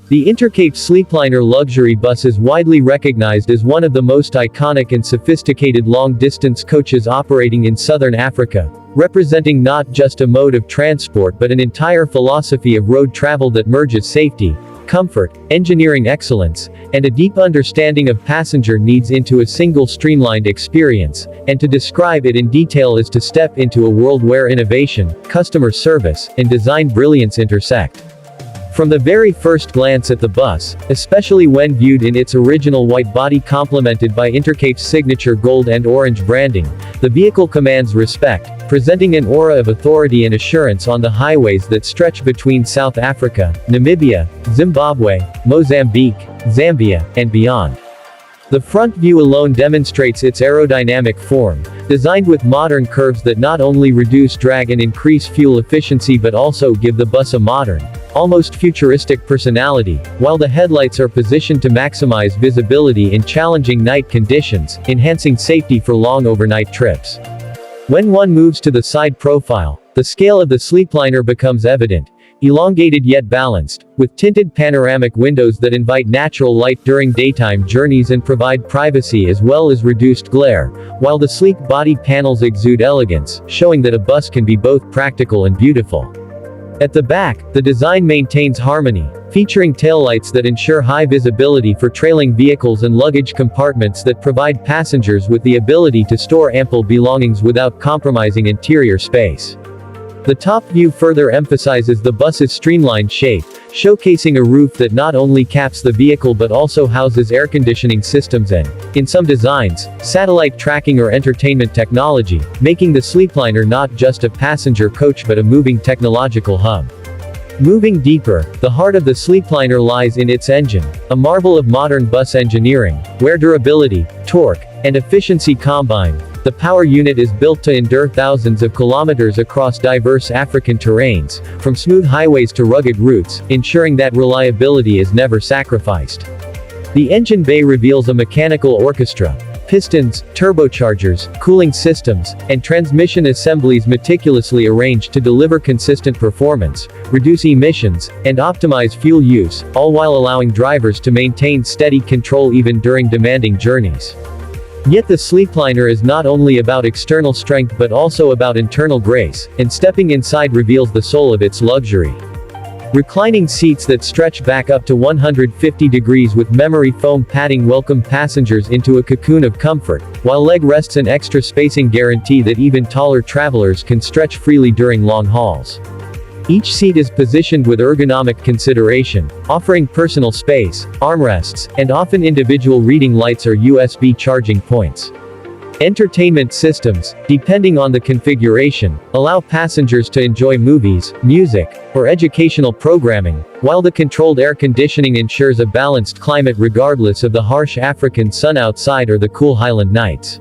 The Intercape Sleepliner Luxury Bus is widely recognized as one of the most iconic and sophisticated long-distance coaches operating in southern Africa, representing not just a mode of transport but an entire philosophy of road travel that merges safety, comfort, engineering excellence, and a deep understanding of passenger needs into a single streamlined experience, and to describe it in detail is to step into a world where innovation, customer service, and design brilliance intersect. From the very first glance at the bus, especially when viewed in its original white body complemented by Intercape's signature gold and orange branding, the vehicle commands respect, presenting an aura of authority and assurance on the highways that stretch between South Africa, Namibia, Zimbabwe, Mozambique, Zambia, and beyond. The front view alone demonstrates its aerodynamic form, designed with modern curves that not only reduce drag and increase fuel efficiency but also give the bus a modern, almost futuristic personality, while the headlights are positioned to maximize visibility in challenging night conditions, enhancing safety for long overnight trips. When one moves to the side profile, the scale of the sleepliner becomes evident, elongated yet balanced, with tinted panoramic windows that invite natural light during daytime journeys and provide privacy as well as reduced glare, while the sleek body panels exude elegance, showing that a bus can be both practical and beautiful. At the back, the design maintains harmony, featuring taillights that ensure high visibility for trailing vehicles and luggage compartments that provide passengers with the ability to store ample belongings without compromising interior space. The top view further emphasizes the bus's streamlined shape, showcasing a roof that not only caps the vehicle but also houses air conditioning systems and, in some designs, satellite tracking or entertainment technology, making the sleepliner not just a passenger coach but a moving technological hub. Moving deeper, the heart of the sleepliner lies in its engine, a marvel of modern bus engineering, where durability, torque, and efficiency combine. The power unit is built to endure thousands of kilometers across diverse African terrains, from smooth highways to rugged routes, ensuring that reliability is never sacrificed. The engine bay reveals a mechanical orchestra. Pistons, turbochargers, cooling systems, and transmission assemblies meticulously arranged to deliver consistent performance, reduce emissions, and optimize fuel use, all while allowing drivers to maintain steady control even during demanding journeys. Yet the sleepliner is not only about external strength but also about internal grace, and stepping inside reveals the soul of its luxury. Reclining seats that stretch back up to 150 degrees with memory foam padding welcome passengers into a cocoon of comfort, while leg rests and extra spacing guarantee that even taller travelers can stretch freely during long hauls. Each seat is positioned with ergonomic consideration, offering personal space, armrests, and often individual reading lights or USB charging points. Entertainment systems, depending on the configuration, allow passengers to enjoy movies, music, or educational programming, while the controlled air conditioning ensures a balanced climate regardless of the harsh African sun outside or the cool highland nights.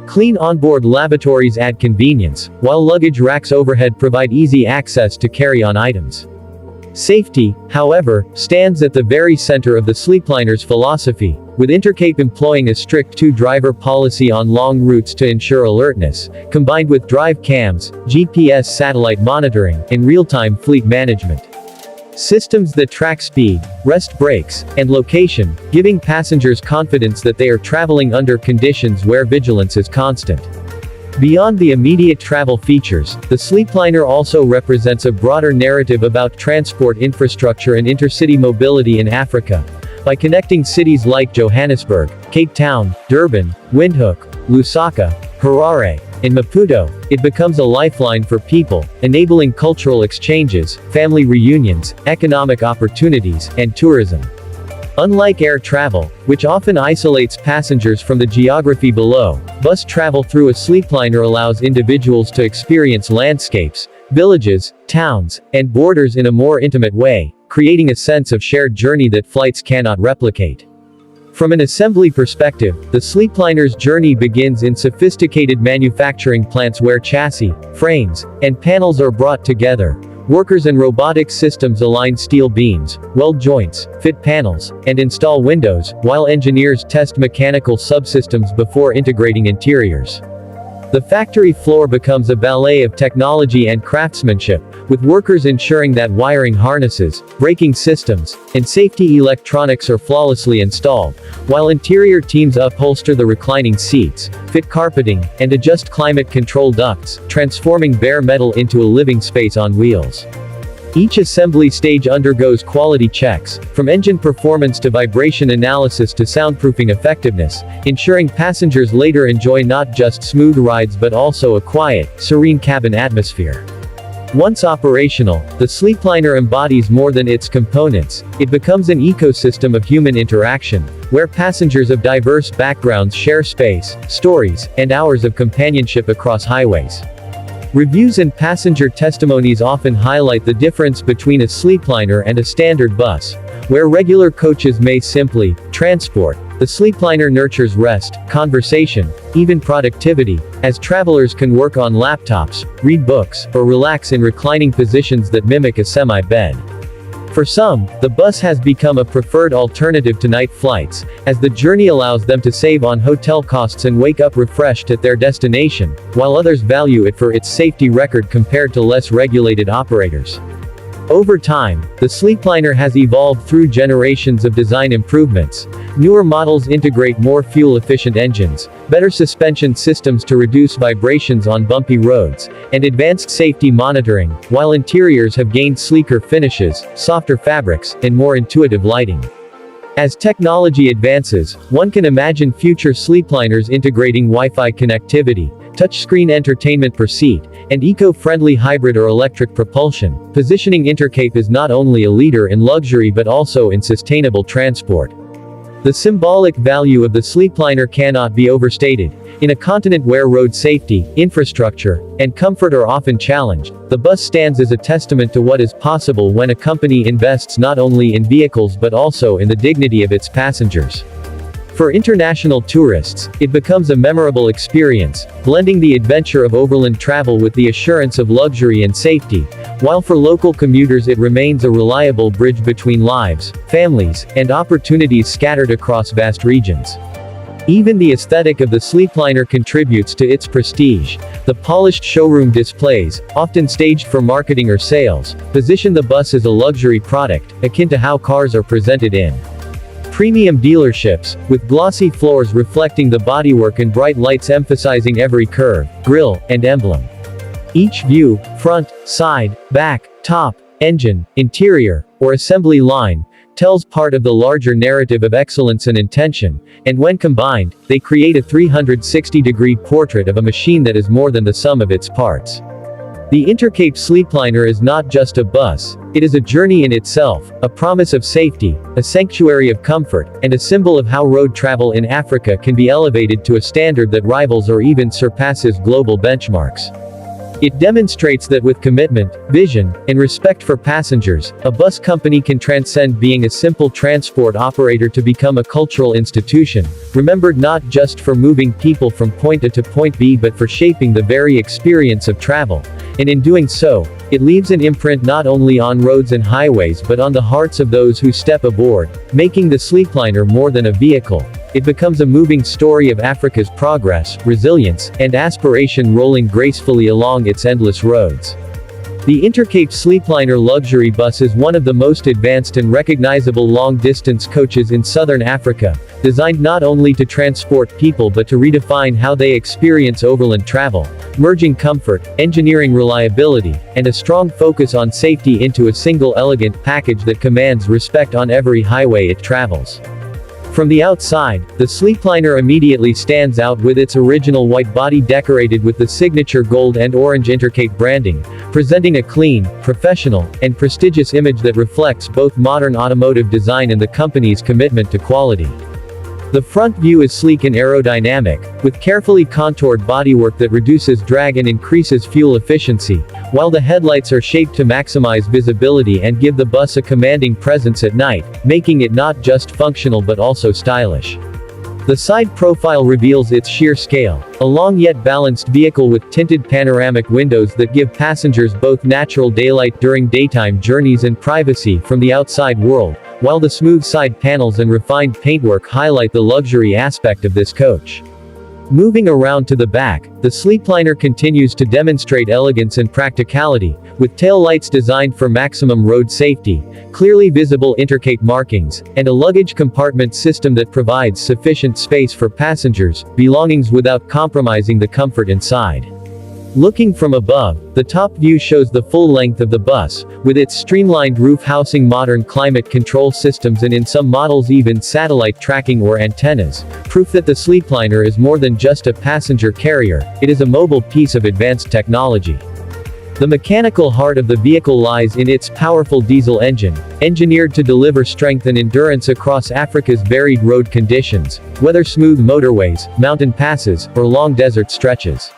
Clean onboard lavatories add convenience, while luggage racks overhead provide easy access to carry-on items. Safety, however, stands at the very center of the sleepliner's philosophy, with Intercape employing a strict two-driver policy on long routes to ensure alertness, combined with drive cams, GPS satellite monitoring, and real-time fleet management. Systems that track speed, rest breaks, and location, giving passengers confidence that they are traveling under conditions where vigilance is constant. Beyond the immediate travel features, the sleepliner also represents a broader narrative about transport infrastructure and intercity mobility in Africa. By connecting cities like Johannesburg, Cape Town, Durban, Windhoek, Lusaka, Harare, and Maputo, it becomes a lifeline for people, enabling cultural exchanges, family reunions, economic opportunities, and tourism. Unlike air travel, which often isolates passengers from the geography below, bus travel through a sleepliner allows individuals to experience landscapes, villages, towns, and borders in a more intimate way, creating a sense of shared journey that flights cannot replicate. From an assembly perspective, the sleepliner's journey begins in sophisticated manufacturing plants where chassis, frames, and panels are brought together. Workers and robotic systems align steel beams, weld joints, fit panels, and install windows, while engineers test mechanical subsystems before integrating interiors. The factory floor becomes a ballet of technology and craftsmanship, with workers ensuring that wiring harnesses, braking systems, and safety electronics are flawlessly installed, while interior teams upholster the reclining seats, fit carpeting, and adjust climate control ducts, transforming bare metal into a living space on wheels. Each assembly stage undergoes quality checks, from engine performance to vibration analysis to soundproofing effectiveness, ensuring passengers later enjoy not just smooth rides but also a quiet, serene cabin atmosphere. Once operational, the Sleepliner embodies more than its components. It becomes an ecosystem of human interaction, where passengers of diverse backgrounds share space, stories, and hours of companionship across highways. Reviews and passenger testimonies often highlight the difference between a Sleepliner and a standard bus. Where regular coaches may simply transport, the Sleepliner nurtures rest, conversation, even productivity, as travelers can work on laptops, read books, or relax in reclining positions that mimic a semi-bed. For some, the bus has become a preferred alternative to night flights, as the journey allows them to save on hotel costs and wake up refreshed at their destination, while others value it for its safety record compared to less regulated operators. Over time, the Sleepliner has evolved through generations of design improvements. Newer models integrate more fuel-efficient engines, better suspension systems to reduce vibrations on bumpy roads, and advanced safety monitoring, while interiors have gained sleeker finishes, softer fabrics, and more intuitive lighting. As technology advances, one can imagine future Sleepliners integrating Wi-Fi connectivity, touchscreen entertainment per seat, and eco-friendly hybrid or electric propulsion, positioning Intercape as not only a leader in luxury but also in sustainable transport. The symbolic value of the Sleepliner cannot be overstated. In a continent where road safety, infrastructure, and comfort are often challenged, the bus stands as a testament to what is possible when a company invests not only in vehicles but also in the dignity of its passengers. For international tourists, it becomes a memorable experience, blending the adventure of overland travel with the assurance of luxury and safety, while for local commuters it remains a reliable bridge between lives, families, and opportunities scattered across vast regions. Even the aesthetic of the Sleepliner contributes to its prestige. The polished showroom displays, often staged for marketing or sales, position the bus as a luxury product, akin to how cars are presented in premium dealerships, with glossy floors reflecting the bodywork and bright lights emphasizing every curve, grille, and emblem. Each view, front, side, back, top, engine, interior, or assembly line, tells part of the larger narrative of excellence and intention, and when combined, they create a 360-degree portrait of a machine that is more than the sum of its parts. The Intercape Sleepliner is not just a bus, it is a journey in itself, a promise of safety, a sanctuary of comfort, and a symbol of how road travel in Africa can be elevated to a standard that rivals or even surpasses global benchmarks. It demonstrates that with commitment, vision, and respect for passengers, a bus company can transcend being a simple transport operator to become a cultural institution, remembered not just for moving people from point A to point B but for shaping the very experience of travel. And in doing so, it leaves an imprint not only on roads and highways but on the hearts of those who step aboard, making the Sleepliner more than a vehicle. It becomes a moving story of Africa's progress, resilience, and aspiration rolling gracefully along its endless roads. The Intercape Sleepliner Luxury Bus is one of the most advanced and recognizable long-distance coaches in southern Africa, designed not only to transport people but to redefine how they experience overland travel, merging comfort, engineering reliability, and a strong focus on safety into a single elegant package that commands respect on every highway it travels. From the outside, the Sleepliner immediately stands out with its original white body decorated with the signature gold and orange Intercape branding, presenting a clean, professional, and prestigious image that reflects both modern automotive design and the company's commitment to quality. The front view is sleek and aerodynamic, with carefully contoured bodywork that reduces drag and increases fuel efficiency, while the headlights are shaped to maximize visibility and give the bus a commanding presence at night, making it not just functional but also stylish. The side profile reveals its sheer scale, a long yet balanced vehicle with tinted panoramic windows that give passengers both natural daylight during daytime journeys and privacy from the outside world, while the smooth side panels and refined paintwork highlight the luxury aspect of this coach. Moving around to the back, the Sleepliner continues to demonstrate elegance and practicality, with tail lights designed for maximum road safety, clearly visible Intercape markings, and a luggage compartment system that provides sufficient space for passengers' belongings without compromising the comfort inside. Looking from above, the top view shows the full length of the bus, with its streamlined roof housing modern climate control systems and in some models even satellite tracking or antennas, proof that the Sleepliner is more than just a passenger carrier, it is a mobile piece of advanced technology. The mechanical heart of the vehicle lies in its powerful diesel engine, engineered to deliver strength and endurance across Africa's varied road conditions, whether smooth motorways, mountain passes, or long desert stretches.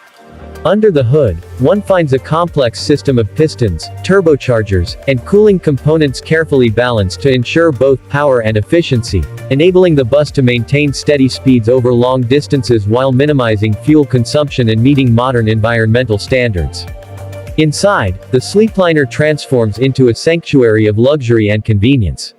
Under the hood, one finds a complex system of pistons, turbochargers, and cooling components carefully balanced to ensure both power and efficiency, enabling the bus to maintain steady speeds over long distances while minimizing fuel consumption and meeting modern environmental standards. Inside, the Sleepliner transforms into a sanctuary of luxury and convenience.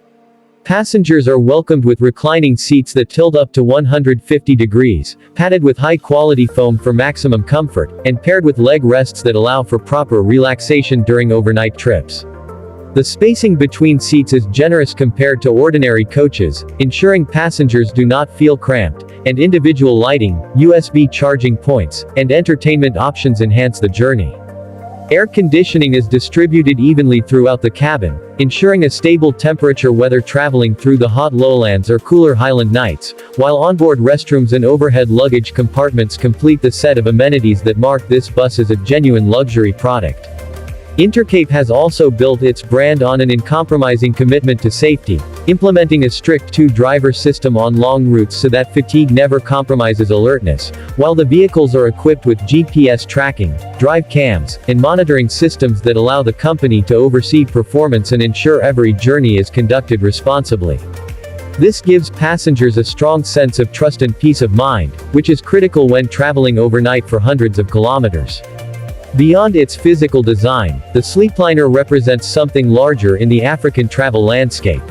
Passengers are welcomed with reclining seats that tilt up to 150 degrees, padded with high-quality foam for maximum comfort, and paired with leg rests that allow for proper relaxation during overnight trips. The spacing between seats is generous compared to ordinary coaches, ensuring passengers do not feel cramped, and individual lighting, USB charging points, and entertainment options enhance the journey. Air conditioning is distributed evenly throughout the cabin, ensuring a stable temperature whether traveling through the hot lowlands or cooler highland nights, while onboard restrooms and overhead luggage compartments complete the set of amenities that mark this bus as a genuine luxury product. Intercape has also built its brand on an uncompromising commitment to safety, implementing a strict two-driver system on long routes so that fatigue never compromises alertness, while the vehicles are equipped with GPS tracking, drive cams, and monitoring systems that allow the company to oversee performance and ensure every journey is conducted responsibly. This gives passengers a strong sense of trust and peace of mind, which is critical when traveling overnight for hundreds of kilometers. Beyond its physical design, the Sleepliner represents something larger in the African travel landscape.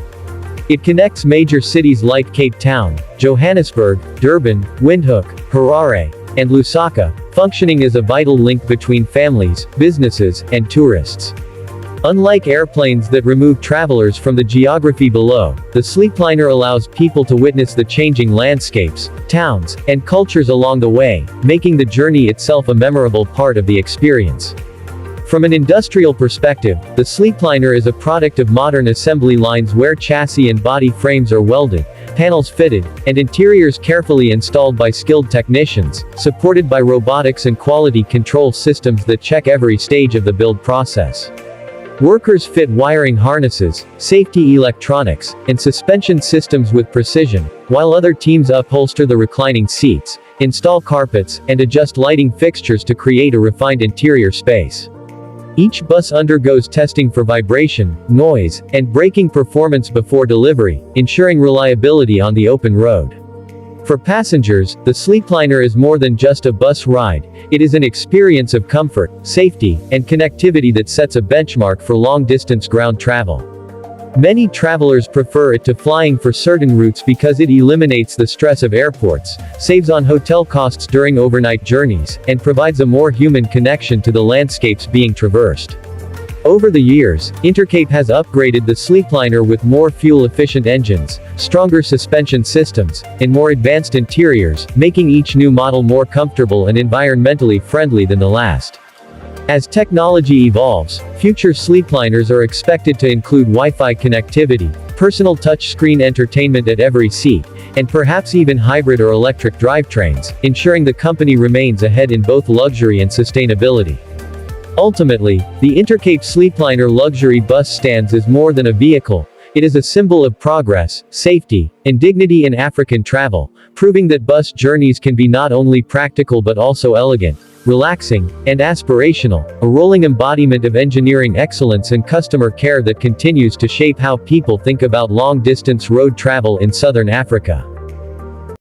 It connects major cities like Cape Town, Johannesburg, Durban, Windhoek, Harare, and Lusaka, functioning as a vital link between families, businesses, and tourists. Unlike airplanes that remove travelers from the geography below, the Sleepliner allows people to witness the changing landscapes, towns, and cultures along the way, making the journey itself a memorable part of the experience. From an industrial perspective, the Sleepliner is a product of modern assembly lines where chassis and body frames are welded, panels fitted, and interiors carefully installed by skilled technicians, supported by robotics and quality control systems that check every stage of the build process. Workers fit wiring harnesses, safety electronics, and suspension systems with precision, while other teams upholster the reclining seats, install carpets, and adjust lighting fixtures to create a refined interior space. Each bus undergoes testing for vibration, noise, and braking performance before delivery, ensuring reliability on the open road. For passengers, the Sleepliner is more than just a bus ride, it is an experience of comfort, safety, and connectivity that sets a benchmark for long-distance ground travel. Many travelers prefer it to flying for certain routes because it eliminates the stress of airports, saves on hotel costs during overnight journeys, and provides a more human connection to the landscapes being traversed. Over the years, Intercape has upgraded the Sleepliner with more fuel-efficient engines, stronger suspension systems, and more advanced interiors, making each new model more comfortable and environmentally friendly than the last. As technology evolves, future Sleepliners are expected to include Wi-Fi connectivity, personal touchscreen entertainment at every seat, and perhaps even hybrid or electric drivetrains, ensuring the company remains ahead in both luxury and sustainability. Ultimately, the Intercape Sleepliner Luxury Bus stands as more than a vehicle. It is a symbol of progress, safety, and dignity in African travel, proving that bus journeys can be not only practical but also elegant, relaxing, and aspirational, a rolling embodiment of engineering excellence and customer care that continues to shape how people think about long-distance road travel in southern Africa.